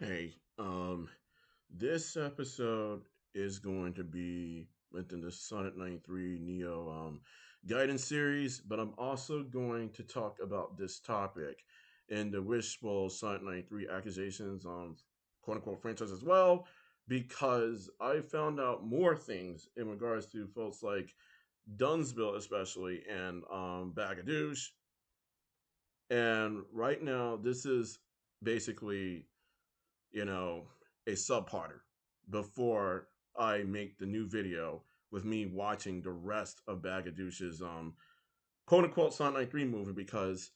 Hey, this episode is going to be within the Sonic 93 Neo Gaiden series, but I'm also going to talk about this topic in the wishful Sonic 93 accusations on quote unquote franchise as well, because I found out more things in regards to folks like Dunsville, especially, and Bag O Douche. And right now, this is basically you know, a subparter before I make the new video with me watching the rest of BagODouche's quote unquote Sonic93 movie because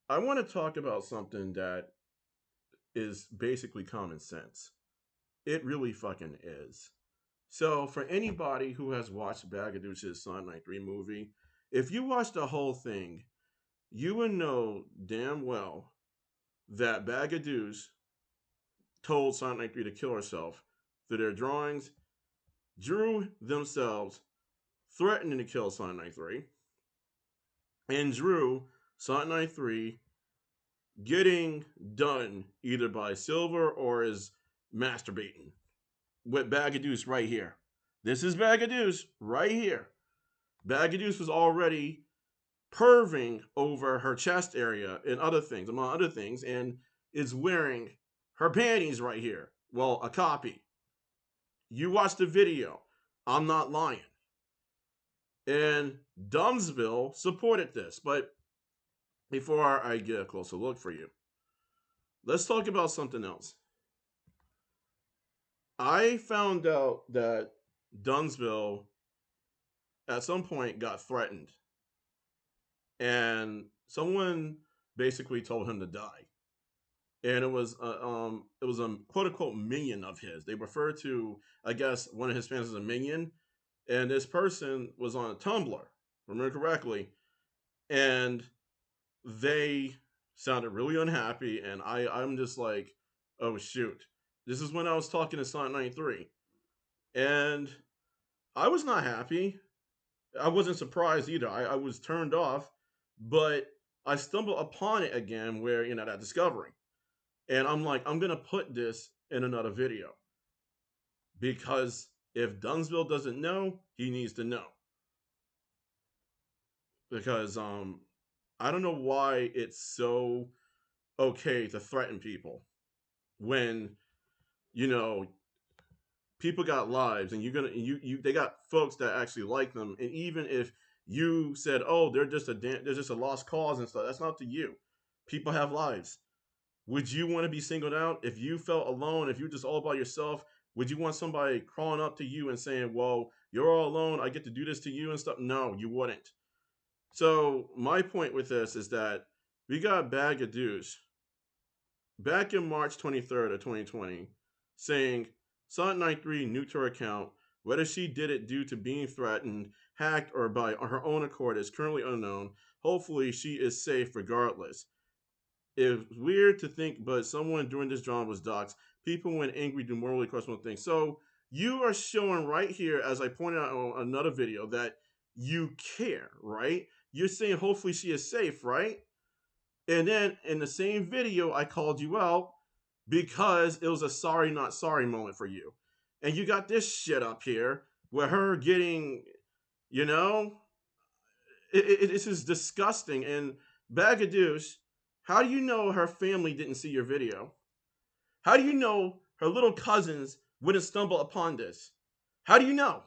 I want to talk about something that is basically common sense. It really fucking is. So for anybody who has watched BagODouche's Sonic93 movie, if you watch the whole thing, you would know damn well that BagODouche told Sonic93 to kill herself through their drawings, drew themselves threatening to kill Sonic93, and drew Sonic93 getting done either by Silver or is masturbating with BagODouche right here. This is BagODouche right here. BagODouche was already perving over her chest area and other things, among other things, and is wearing her panties right here. Well, a copy. You watch the video. I'm not lying. And Dumbsville supported this. But before I get a closer look for you, let's talk about something else. I found out that Dunsville at some point got threatened, and someone basically told him to die. And it was a quote unquote minion of his. They refer to, I guess, one of his fans as a minion, and this person was on a Tumblr, remember correctly, and they sounded really unhappy, and I'm just like, oh shoot, this is when I was talking to Sonic93, and I was not happy. I wasn't surprised either. I was turned off, but I stumbled upon it again where that discovery, and I'm like, I'm gonna put this in another video because if Dunsville doesn't know, he needs to know because I don't know why it's so okay to threaten people when you know people got lives and you're gonna you they got folks that actually like them, and even if you said, oh, they're just a lost cause and stuff, that's not to you. People have lives. Would you want to be singled out if you felt alone, if you're just all by yourself? Would you want somebody crawling up to you and saying, well, you're all alone, I get to do this to you and stuff? No, you wouldn't. So my point with this is that we got Bag of Douche back in March 23rd of 2020 saying Sonic93 nuked her account. Whether she did it due to being threatened, hacked, or by her own accord is currently unknown. Hopefully, she is safe regardless. It's weird to think, but someone during this drama was doxxed. People, when angry, do morally questionable things. So you are showing right here, as I pointed out on another video, that you care, right? You're saying hopefully she is safe, right? And then in the same video, I called you out because it was a sorry, not sorry moment for you. And you got this shit up here where her getting, you know, this is disgusting. And BagODouche, how do you know her family didn't see your video? How do you know her little cousins wouldn't stumble upon this? How do you know?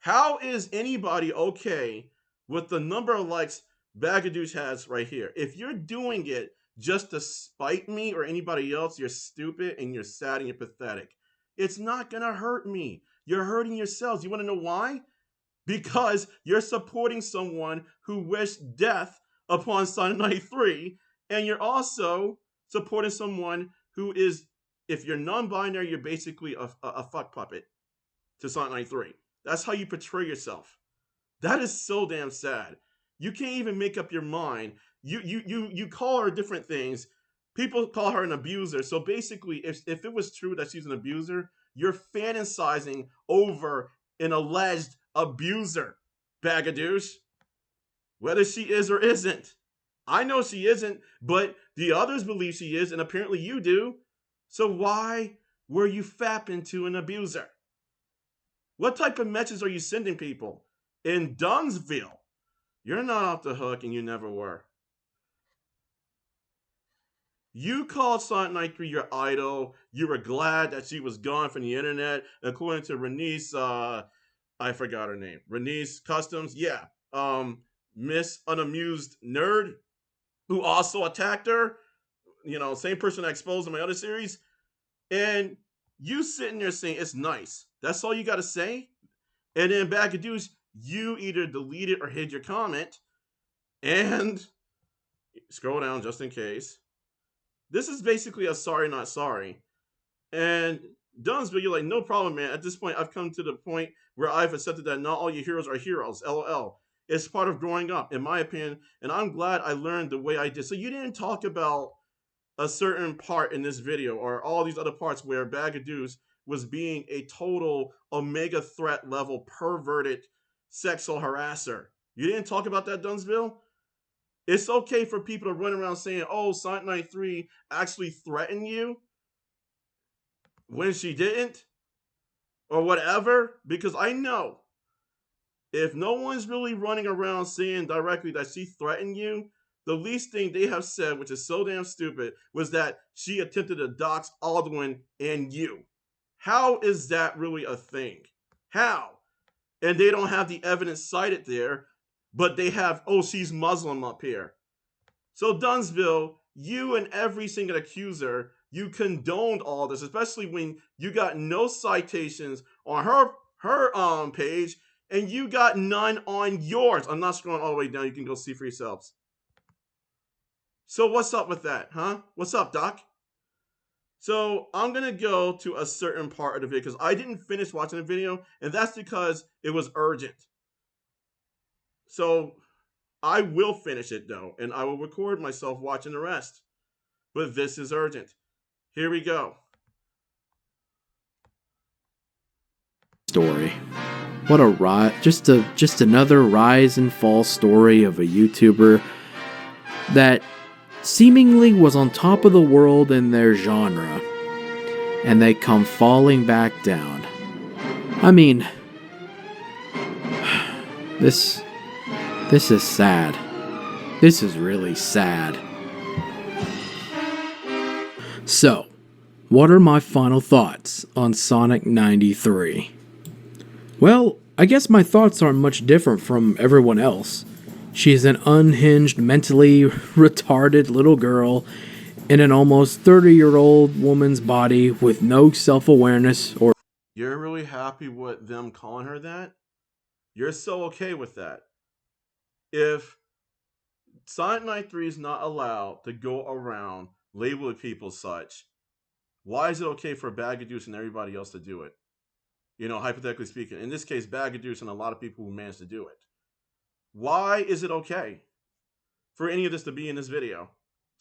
How is anybody okay with the number of likes BagODouche has right here? If you're doing it just to spite me or anybody else, you're stupid and you're sad and you're pathetic. It's not gonna hurt me. You're hurting yourselves. You wanna know why? Because you're supporting someone who wished death upon Son 93, and you're also supporting someone who is, if you're non-binary, you're basically a fuck puppet to Sonic 93. That's how you portray yourself. That is so damn sad. You can't even make up your mind. You call her different things. People call her an abuser. So basically, if it was true that she's an abuser, you're fantasizing over an alleged abuser, BagODouche. Whether she is or isn't. I know she isn't, but the others believe she is, and apparently you do. So why were you fapping to an abuser? What type of messages are you sending people? In Dumbsville, you're not off the hook and you never were. You called Sonic93 your idol. You were glad that she was gone from the internet. According to Renice, I forgot her name. Renice Customs, yeah. Miss Unamused Nerd, who also attacked her. You know, same person I exposed in my other series. And you sitting there saying it's nice. That's all you got to say. And then Bag O Douche, you either deleted or hid your comment. And scroll down just in case. This is basically a sorry, not sorry. And Dunsville, you're like, no problem, man. At this point, I've come to the point where I've accepted that not all your heroes are heroes. LOL. It's part of growing up, in my opinion. And I'm glad I learned the way I did. So you didn't talk about a certain part in this video or all these other parts where BagODouche was being a total omega threat level perverted sexual harasser. You didn't talk about that, Dunsville? It's okay for people to run around saying, oh, Sonic93 actually threatened you when she didn't or whatever, because I know if no one's really running around saying directly that she threatened you, the least thing they have said, which is so damn stupid, was that she attempted to dox Aldwin and you. How is that really a thing? How? And they don't have the evidence cited there, but they have, oh, she's Muslim up here. So Dunsville, you and every single accuser, you condoned all this, especially when you got no citations on her page and you got none on yours. I'm not scrolling all the way down. You can go see for yourselves. So what's up with that, huh? What's up, Doc? So I'm going to go to a certain part of the video because I didn't finish watching the video, and that's because it was urgent. So I will finish it, though, and I will record myself watching the rest. But this is urgent. Here we go. Story. What a ride. Just another rise and fall story of a YouTuber that seemingly was on top of the world in their genre, and they come falling back down. I mean, this is sad. This is really sad. So, what are my final thoughts on Sonic93? Well, I guess my thoughts aren't much different from everyone else. She's an unhinged, mentally retarded little girl in an almost 30-year-old woman's body with no self-awareness or... You're really happy with them calling her that? You're so okay with that. If Sonic93 is not allowed to go around labeling people such, why is it okay for BagODouche and everybody else to do it? You know, hypothetically speaking. In this case, BagODouche and a lot of people who managed to do it. Why is it okay for any of this to be in this video?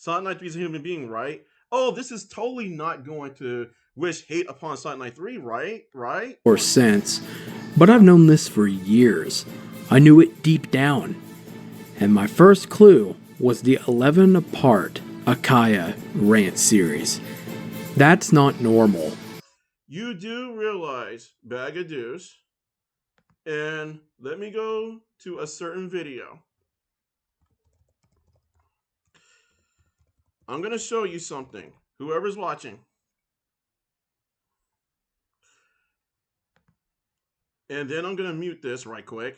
Sonic93 is a human being, right? Oh, this is totally not going to wish hate upon Sonic93, right? Right? Or sense. But I've known this for years. I knew it deep down. And my first clue was the 11-part Akai rant series. That's not normal. You do realize, BagODouche, and let me go to a certain video. I'm going to show you something, whoever's watching. And then I'm going to mute this right quick.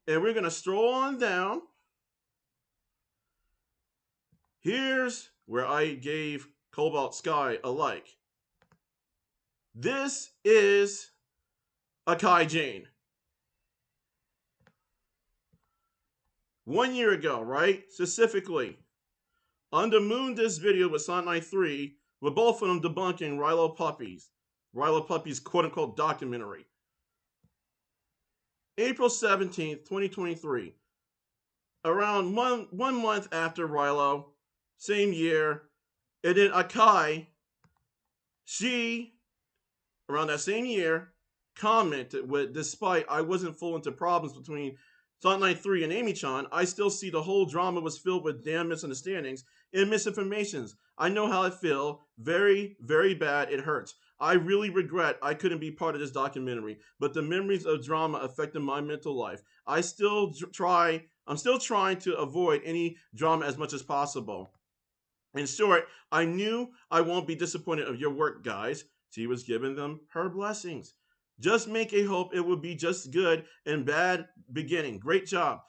And we're going to stroll on down. Here's where I gave Cobalt Sky a like. This is Akai Jane. 1 year ago, right? Specifically, on the Moondisc video with Sonic93, with both of them debunking Rilo Puppy's quote-unquote documentary. April 17th, 2023. Around one month after Rilo, same year, and then Akai, she, around that same year, commented with, despite I wasn't full into problems between Sonic93 and Amy-chan, I still see the whole drama was filled with damn misunderstandings and misinformations. I know how I feel. Very, very bad. It hurts. I really regret I couldn't be part of this documentary, but the memories of drama affected my mental life. I'm still trying to avoid any drama as much as possible. In short, I knew I won't be disappointed of your work, guys. She was giving them her blessings. Just make a hope it will be just good and bad beginning. Great job.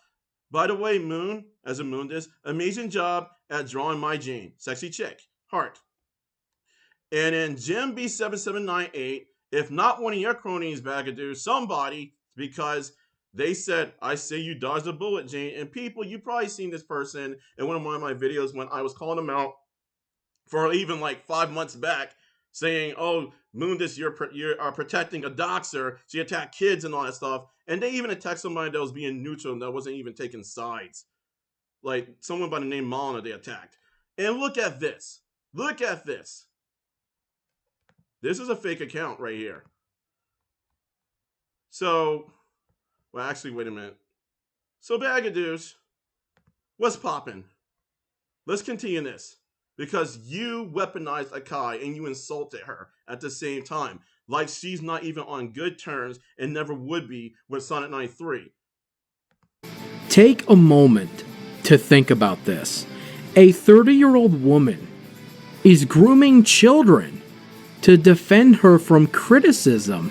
By the way, Moon, as a Moondisc, amazing job at drawing my Jane. Sexy chick. Heart. And in Jim B7798, if not one of your cronies, BagODouche, somebody, because they said, I say you dodged a bullet, Jane. And people, you probably seen this person in one of my videos when I was calling them out for even like 5 months back, saying, "Oh, Moondisc, you are protecting a doxer. She attacked kids and all that stuff." And they even attacked somebody that was being neutral and that wasn't even taking sides, like someone by the name Malina. They attacked. And look at this. Look at this. This is a fake account right here. So, well, actually, wait a minute. So, BagODouche, what's popping? Let's continue this. Because you weaponized Akai and you insulted her at the same time. Like she's not even on good terms and never would be with Sonic 93. Take a moment to think about this. A 30-year-old woman is grooming children to defend her from criticism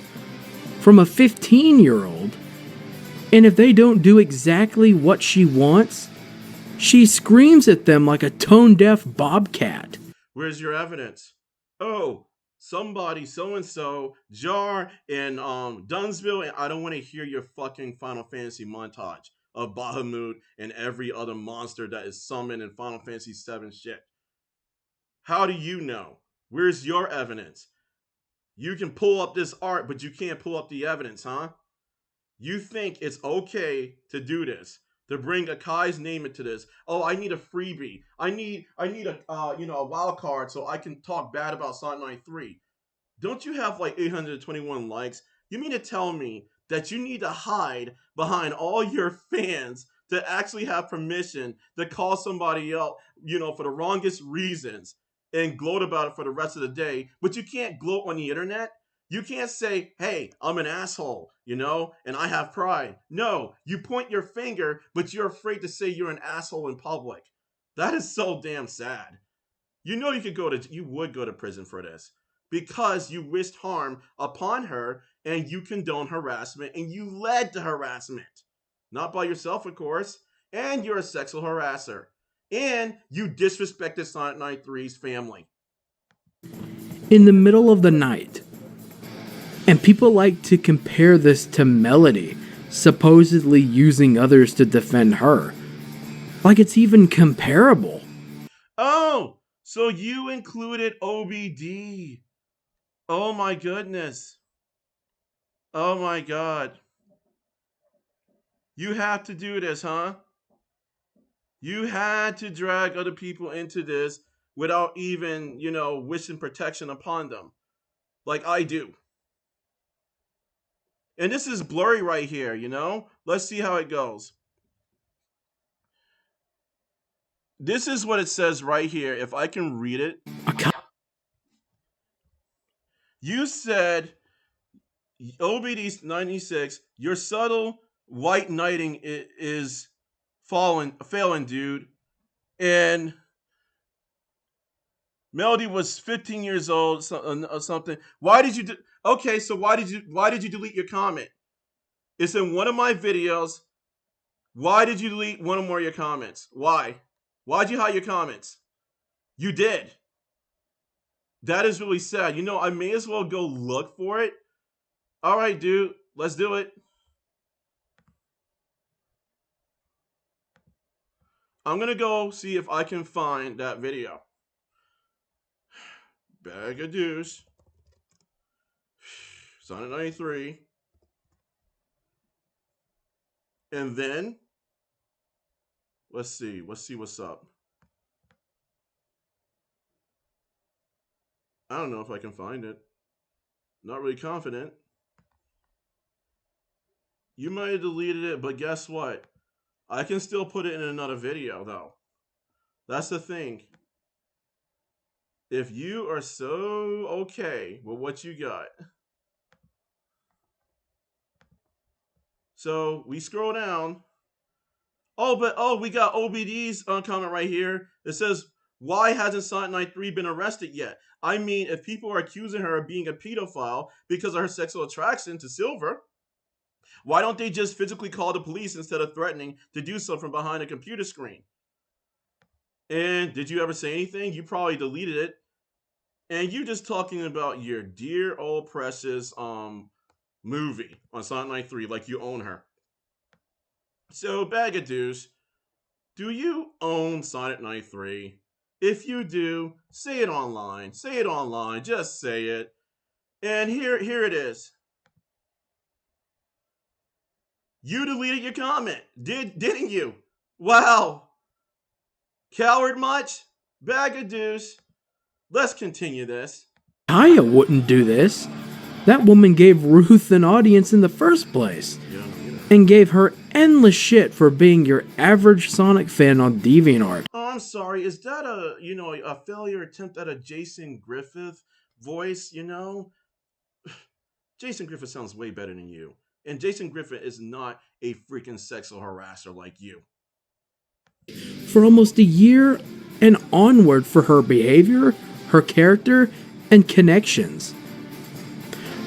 from a 15-year-old, and if they don't do exactly what she wants, she screams at them like a tone-deaf bobcat. Where's your evidence? Oh, somebody so and so, Jar and Dumbsville, and I don't want to hear your fucking Final Fantasy montage of Bahamut and every other monster that is summoned in Final Fantasy VII shit. How do you know? Where's your evidence? You can pull up this art, but you can't pull up the evidence, huh? You think it's okay to do this, to bring Akai's name into this? Oh, I need a freebie. I need a a wild card so I can talk bad about Sonic 93. Don't you have like 821 likes? You mean to tell me that you need to hide behind all your fans to actually have permission to call somebody out, for the wrongest reasons and gloat about it for the rest of the day, but you can't gloat on the internet? You can't say, hey, I'm an asshole, and I have pride. No, you point your finger, but you're afraid to say you're an asshole in public. That is so damn sad. You would go to prison for this because you wished harm upon her and you condone harassment and you led to harassment. Not by yourself, of course. And you're a sexual harasser. And you disrespected Sonic 93's family. In the middle of the night. And people like to compare this to Melody, supposedly using others to defend her. Like it's even comparable. Oh, so you included OBD. Oh my goodness. Oh my god. You have to do this, huh? You had to drag other people into this without even, wishing protection upon them. Like I do. And this is blurry right here. Let's see how it goes. This is what it says right here. If I can read it. You said, OBD 96, your subtle white knighting is failing, dude. And Melody was 15 years old or something. Why did you Okay, so why did you delete your comment? It's in one of my videos. Why did you delete one or more of your comments? Why? Why'd you hide your comments? You did. That is really sad. I may as well go look for it. All right, dude, let's do it. I'm gonna go see if I can find that video. Bag of Douche. Sonic 93. And then let's see what's up. I don't know if I can find it. Not really confident. You might have deleted it, but guess what? I can still put it in another video though. That's the thing. If you are so okay with what you got, so we scroll down. We got OBD's comment right here. It says, "Why hasn't Sonic93 been arrested yet?" I mean, if people are accusing her of being a pedophile because of her sexual attraction to Silver, why don't they just physically call the police instead of threatening to do so from behind a computer screen? And did you ever say anything? You probably deleted it. And you just talking about your dear old precious movie on Sonic93 like you own her. So, BagODouche, do you own Sonic93? If you do, say it online. Say it online. Just say it. And here it is. You deleted your comment, didn't you? Wow. Coward much? BagODouche. Let's continue this. Kaya wouldn't do this. That woman gave Ruth an audience in the first place, and gave her endless shit for being your average Sonic fan on DeviantArt. Oh, I'm sorry. Is that a failure attempt at a Jason Griffith voice? Jason Griffith sounds way better than you, and Jason Griffith is not a freaking sexual harasser like you. For almost a year and onward for her behavior, her character, and connections.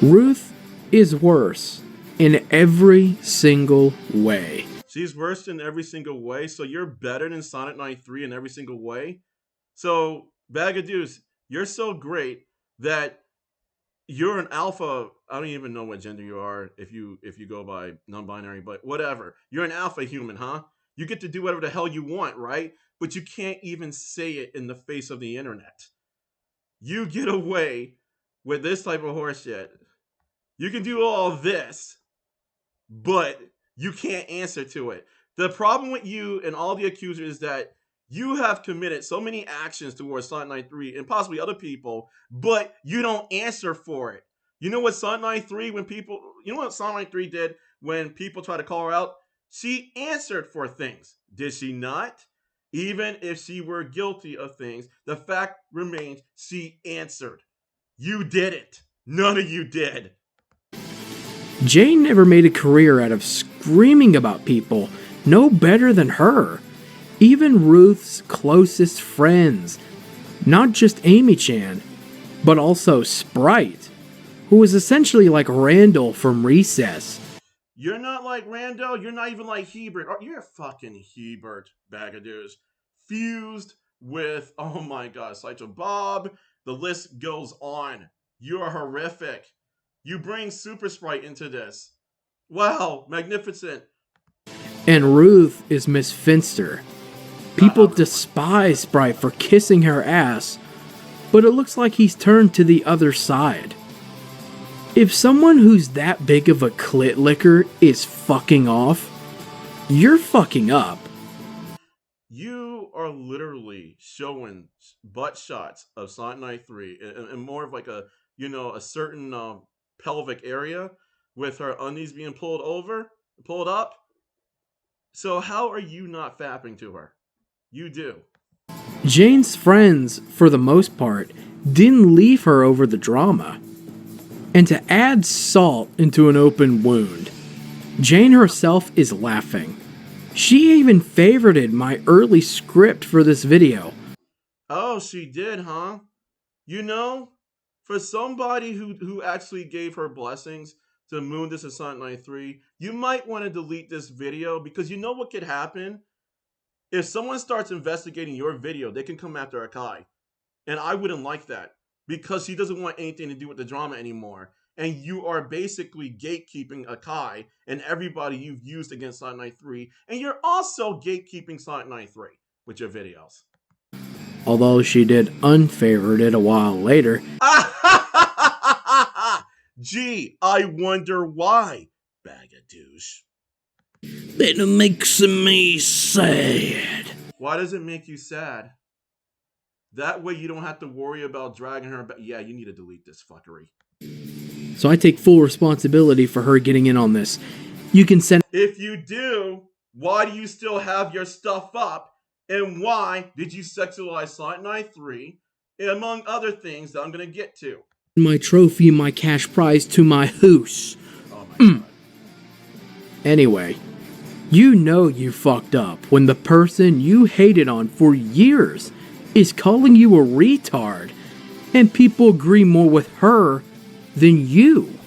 Ruth is worse in every single way. She's worse in every single way, so you're better than Sonic93 in every single way? So, BagODouche, you're so great that you're an alpha. I don't even know what gender you are if you go by non-binary, but whatever. You're an alpha human, huh? You get to do whatever the hell you want, right? But you can't even say it in the face of the internet. You get away with this type of horseshit. You can do all this, but you can't answer to it. The problem with you and all the accusers is that you have committed so many actions towards Sonic93 and possibly other people, but you don't answer for it. You know what Sonic93 did when people try to call her out? She answered for things. Did she not? Even if she were guilty of things, the fact remains she answered. You didn't. None of you did. Jane never made a career out of screaming about people no better than her. Even Ruth's closest friends, not just Amy-chan, but also Sprite, who was essentially like Randall from Recess. You're not like Randall. You're not even like Hebert. You're fucking Hebert, BagODouche. Fused with, oh my god, Sideshow Bob. The list goes on. You're horrific. You bring Super Sprite into this. Wow, magnificent. And Ruth is Miss Finster. People despise Sprite for kissing her ass, but it looks like he's turned to the other side. If someone who's that big of a clit licker is fucking off, you're fucking up. You are literally showing butt shots of Sonic93 and more of like a certain pelvic area with her undies being pulled up. So how are you not fapping to her? You do. Jane's friends, for the most part, didn't leave her over the drama. And to add salt into an open wound, Jane herself is laughing. She even favorited my early script for this video. Oh, she did, huh? For somebody who actually gave her blessings to Moondisc and Sonic93, you might want to delete this video because you know what could happen? If someone starts investigating your video, they can come after Akai. And I wouldn't like that because she doesn't want anything to do with the drama anymore. And you are basically gatekeeping Akai and everybody you've used against Sonic93. And you're also gatekeeping Sonic93 with your videos. Although she did unfavorite it a while later. Gee, I wonder why, BagODouche. It makes me sad. Why does it make you sad? That way you don't have to worry about dragging her back. Yeah, you need to delete this fuckery. So I take full responsibility for her getting in on this. You can send... If you do, why do you still have your stuff up? And why did you sexualize Sonic93 among other things that I'm going to get to. My trophy, my cash prize to my hoose. Oh my god. Anyway, you know you fucked up when the person you hated on for years is calling you a retard, and people agree more with her than you.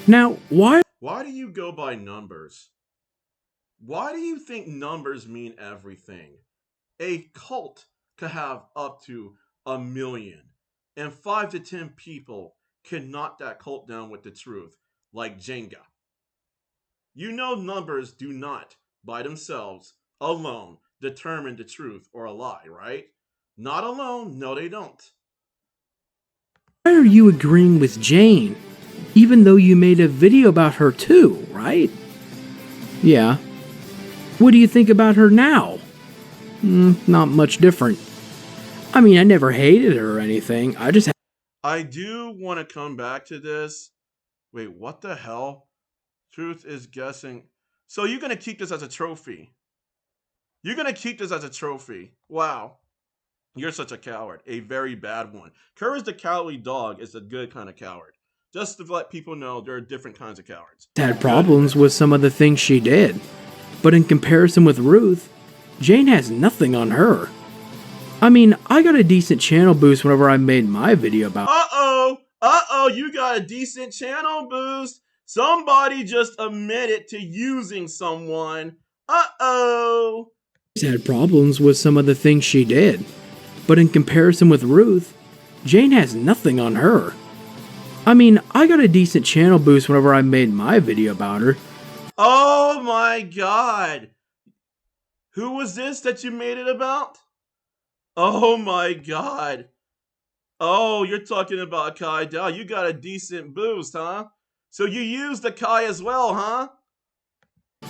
Now, why? Why do you go by numbers? Why do you think numbers mean everything? A cult could have up to 1 million, and 5 to 10 people can knock that cult down with the truth, like Jenga. You know, numbers do not, by themselves, alone, determine the truth or a lie, right? Not alone, no, they don't. Why are you agreeing with Jane, even though you made a video about her too, right? Yeah. What do you think about her now? Not much different. I mean, I never hated her or anything. I do want to come back to this. Wait, what the hell? Truth is guessing. So you're going to keep this as a trophy? You're going to keep this as a trophy? Wow. You're such a coward. A very bad one. Courage the Cowardly Dog is a good kind of coward. Just to let people know there are different kinds of cowards. Had problems with some of the things she did. But in comparison with Ruth, Jane has nothing on her. I mean, I got a decent channel boost whenever I made my video about You got a decent channel boost. Somebody just admitted to using someone. had problems with some of the things she did. But in comparison with Ruth, Jane has nothing on her. I mean, I got a decent channel boost whenever I made my video about her. Oh my god. Who was this that you made it about? Oh my god. Oh, you're talking about Akai Dow. You got a decent boost, huh? So you used Akai as well, huh?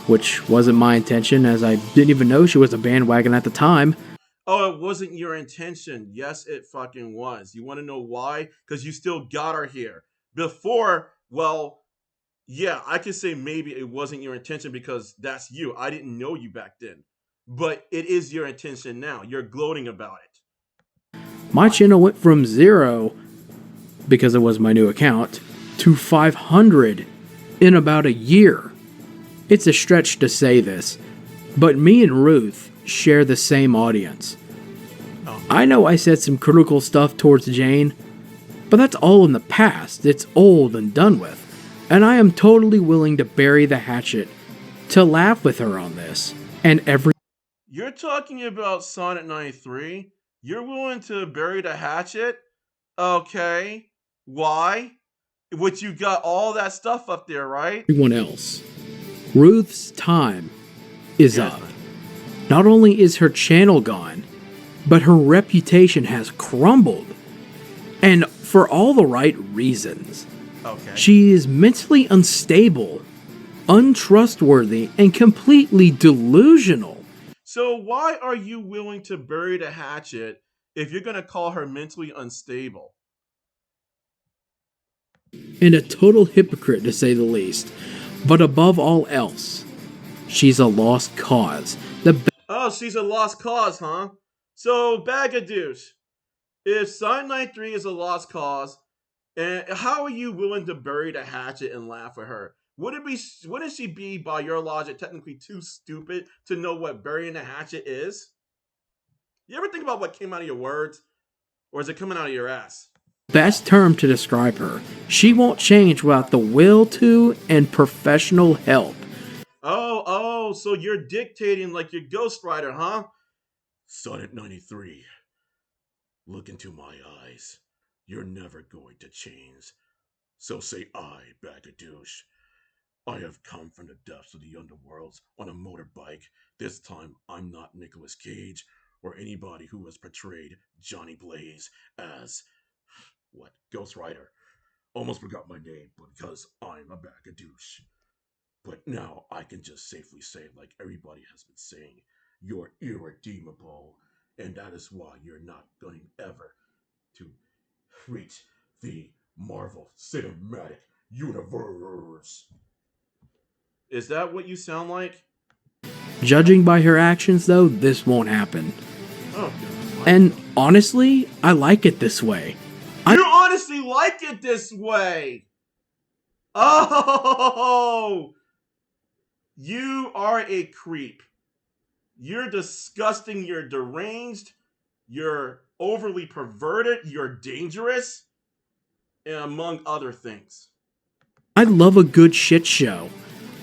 Which wasn't my intention, as I didn't even know she was a bandwagon at the time. Oh, it wasn't your intention. Yes, it fucking was. You want to know why? Because you still got her here. Before, well, yeah, I could say maybe it wasn't your intention because that's you. I didn't know you back then. But it is your intention now. You're gloating about it. My channel went from 0, because it was my new account, to 500 in about a year. It's a stretch to say this, but me and Ruth share the same audience. I know I said some critical stuff towards Jane, but that's all in the past. It's old and done with, and I am totally willing to bury the hatchet to laugh with her on this and every. You're talking about Sonic93? You're willing to bury the hatchet? Okay. Why? Which you got all that stuff up there, right? Everyone else. Ruth's time is up. Not only is her channel gone, but her reputation has crumbled. And for all the right reasons. Okay. She is mentally unstable, untrustworthy, and completely delusional. So why are you willing to bury the hatchet if you're going to call her mentally unstable? And a total hypocrite, to say the least. But above all else, she's a lost cause. Oh, she's a lost cause, huh? So, BagODouche, if Sonic93 is a lost cause, and how are you willing to bury the hatchet and laugh at her? Wouldn't she be, by your logic, technically too stupid to know what burying the hatchet is? You ever think about what came out of your words? Or is it coming out of your ass? Best term to describe her. She won't change without the will to and professional help. Oh, so you're dictating like your ghostwriter, huh? Sonic93, look into my eyes. You're never going to change. So say I, BagODouche. I have come from the depths of the underworlds on a motorbike. This time, I'm not Nicolas Cage or anybody who has portrayed Johnny Blaze as, what, Ghost Rider. Almost forgot my name because I'm a BagODouche. But now I can just safely say, like everybody has been saying, you're irredeemable. And that is why you're not going ever to reach the Marvel Cinematic Universe. Is that what you sound like? Judging by her actions, though, this won't happen. Oh, God. And honestly, I like it this way. You honestly like it this way. Oh, you are a creep. You're disgusting. You're deranged. You're overly perverted. You're dangerous. And among other things. I love a good shit show.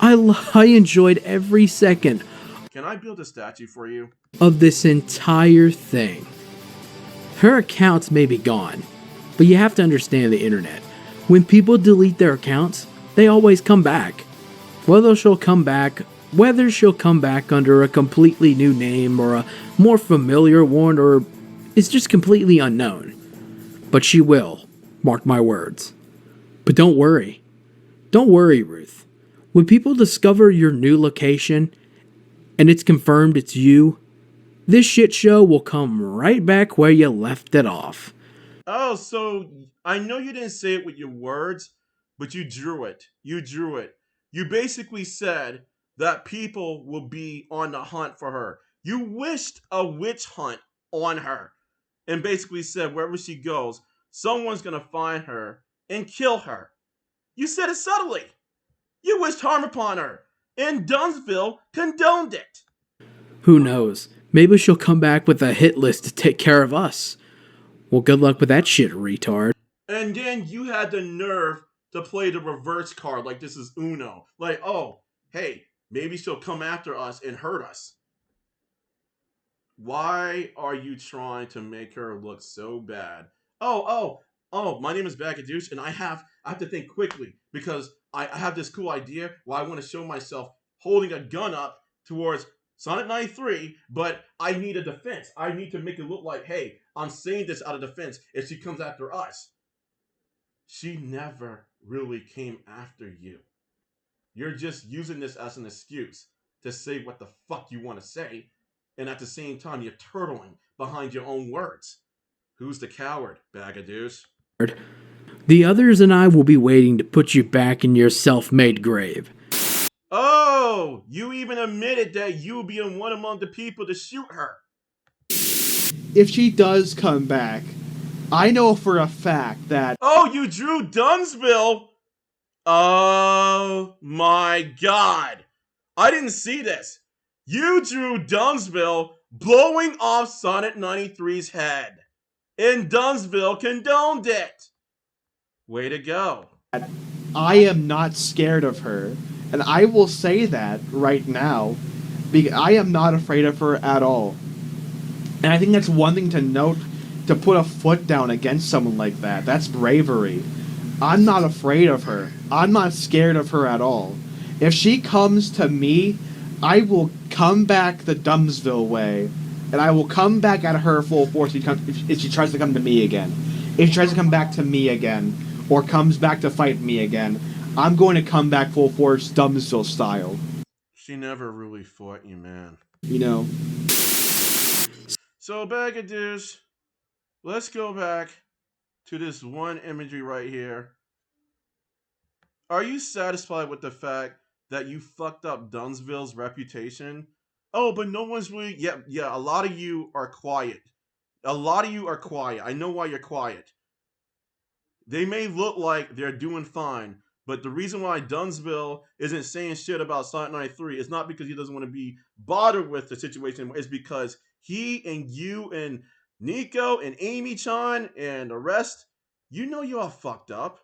I enjoyed every second Can I build a statue for you? of this entire thing. Her accounts may be gone, but you have to understand the internet. When people delete their accounts, they always come back. Whether she'll come back under a completely new name or a more familiar one, or it's just completely unknown. But she will, mark my words. But don't worry. Don't worry, Ruth. When people discover your new location and it's confirmed it's you, this shit show will come right back where you left it off. Oh, so I know you didn't say it with your words, but you drew it. You drew it. You basically said that people will be on the hunt for her. You wished a witch hunt on her and basically said wherever she goes, someone's going to find her and kill her. You said it subtly. You wished harm upon her, and Dumbsville condoned it. Who knows? Maybe she'll come back with a hit list to take care of us. Well, good luck with that shit, retard. And then you had the nerve to play the reverse card like this is Uno. Like, oh, hey, maybe she'll come after us and hurt us. Why are you trying to make her look so bad? Oh, my name is Bag O Douche, and I have to think quickly because I have this cool idea where I want to show myself holding a gun up towards Sonic 93, but I need a defense. I need to make it look like, hey, I'm saying this out of defense if she comes after us. She never really came after you. You're just using this as an excuse to say what the fuck you want to say, and at the same time, you're turtling behind your own words. Who's the coward, Bag O Douche? The others and I will be waiting to put you back in your self-made grave. Oh, you even admitted that you'll be one among the people to shoot her. If she does come back, I know for a fact that... Oh, you drew Dumbsville? Oh my god. I didn't see this. You drew Dumbsville blowing off Sonic 93's head. And Dumbsville condoned it. Way to go. I am not scared of her. And I will say that right now, because I am not afraid of her at all. And I think that's one thing to note, to put a foot down against someone like that. That's bravery. I'm not afraid of her. I'm not scared of her at all. If she comes to me, I will come back the Dumbsville way. And I will come back at her full force if she tries to come to me again. If she tries to come back to me again, or comes back to fight me again, I'm going to come back full force Dumbsville style. She never really fought you, man. You know? So, Bag O Douche, let's go back to this one imagery right here. Are you satisfied with the fact that you fucked up Dumbsville's reputation? Oh, but no one's really... Yeah, a lot of you are quiet. A lot of you are quiet. I know why you're quiet. They may look like they're doing fine, but the reason why Dumbsville isn't saying shit about Sonic 93 is not because he doesn't want to be bothered with the situation. It's because he and you and Nico and Amy-chan and the rest, you know you're all fucked up.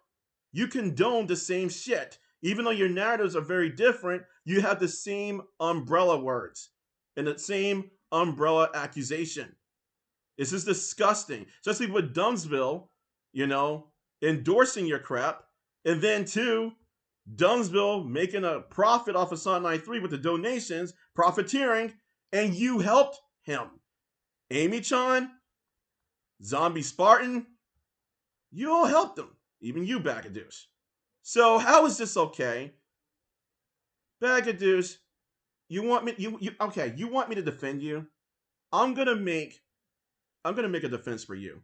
You condone the same shit. Even though your narratives are very different, you have the same umbrella words and the same umbrella accusation. This is disgusting, especially with Dumbsville, endorsing your crap, and then two, Dumbsville making a profit off of Sonic 93 with the donations, profiteering, and you helped him. Amy-chan, Zombie Spartan, you all helped them. Even you, BagODouche. So how is this okay? BagODouche, you want me you want me to defend you? I'm gonna make a defense for you.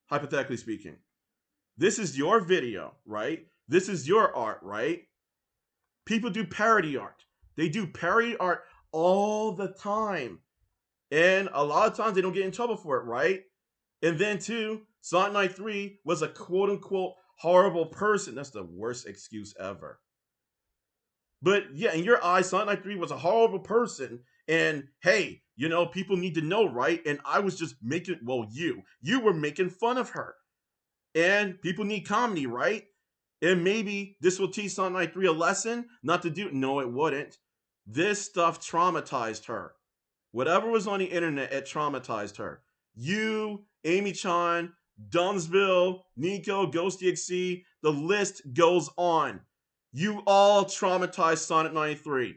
Hypothetically speaking. This is your video, right? This is your art, right? People do parody art. They do parody art all the time. And a lot of times they don't get in trouble for it, right? And then too, Sonic93 was a quote unquote horrible person. That's the worst excuse ever. But yeah, in your eyes, Sonic93 was a horrible person. And hey, people need to know, right? And I was just making, well, you were making fun of her. And people need comedy, right? And maybe this will teach Sonic93 a lesson not to do. No, it wouldn't. This stuff traumatized her. Whatever was on the internet, it traumatized her. You, Amy Chan, Dumbsville, Nico, Ghosty XC, the list goes on. You all traumatized Sonic93.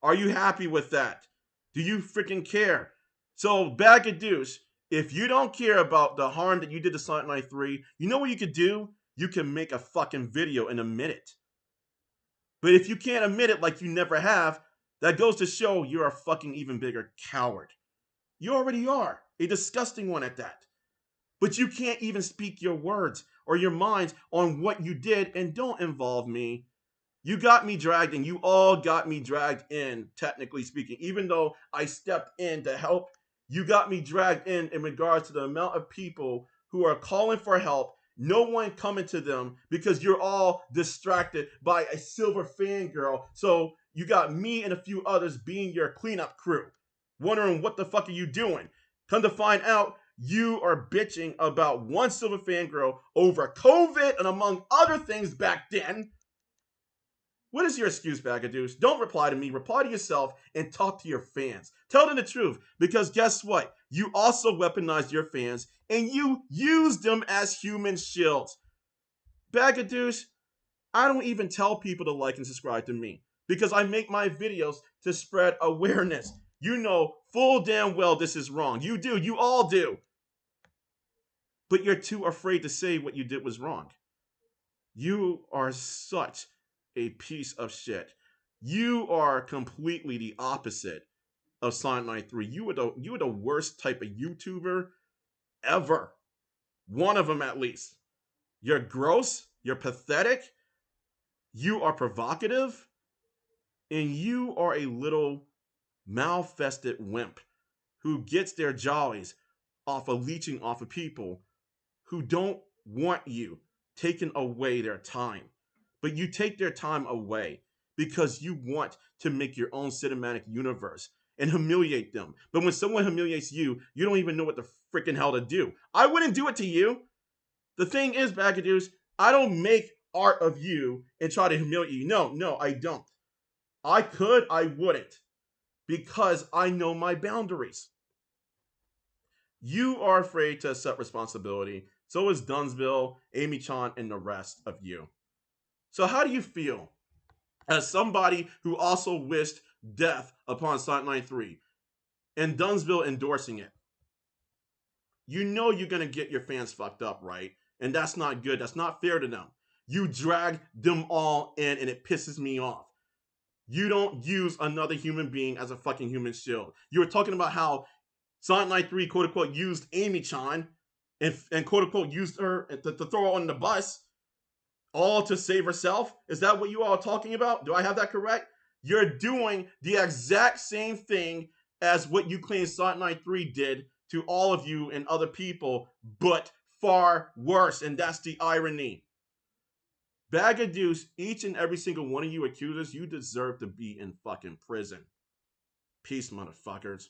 Are you happy with that? Do you freaking care? So, BagODouche, if you don't care about the harm that you did to Sonic93, you know what you could do? You can make a fucking video and admit it. But if you can't admit it like you never have, that goes to show you're a fucking even bigger coward. You already are. A disgusting one at that. But you can't even speak your words or your minds on what you did, and don't involve me. You got me dragged in. You all got me dragged in, technically speaking. Even though I stepped in to help, you got me dragged in regards to the amount of people who are calling for help. No one coming to them because you're all distracted by a silver fangirl. So you got me and a few others being your cleanup crew, wondering what the fuck are you doing. Come to find out, you are bitching about one silver fangirl over COVID and among other things back then. What is your excuse, BagODouche? Don't reply to me. Reply to yourself and talk to your fans. Tell them the truth. Because guess what? You also weaponized your fans and you used them as human shields. BagODouche, I don't even tell people to like and subscribe to me because I make my videos to spread awareness. You know full damn well this is wrong. You do. You all do. But you're too afraid to say what you did was wrong. You are such a piece of shit. You are completely the opposite of Sonic93. You were the worst type of YouTuber ever. One of them at least. You're gross, you're pathetic, you are provocative, and you are a little malfested wimp who gets their jollies off of leeching off of people who don't want you taking away their time. But you take their time away because you want to make your own cinematic universe and humiliate them. But when someone humiliates you, you don't even know what the freaking hell to do. I wouldn't do it to you. The thing is, BagODouche, I don't make art of you and try to humiliate you. No, I don't. I could, I wouldn't. Because I know my boundaries. You are afraid to accept responsibility. So is Dunsville, Amy Chan, and the rest of you. So how do you feel as somebody who also wished death upon Sonic93 and Dunsville endorsing it? You know you're going to get your fans fucked up, right? And that's not good. That's not fair to them. You drag them all in and it pisses me off. You don't use another human being as a fucking human shield. You were talking about how Sonic93 quote unquote used Amy Chan and quote unquote used her to throw her on the bus all to save herself. Is that what you all are talking about? Do I have that correct? You're doing the exact same thing as what you claim Sonic93 did to all of you and other people, but far worse. And that's the irony. BagODouche, each and every single one of you accusers, you deserve to be in fucking prison. Peace, motherfuckers.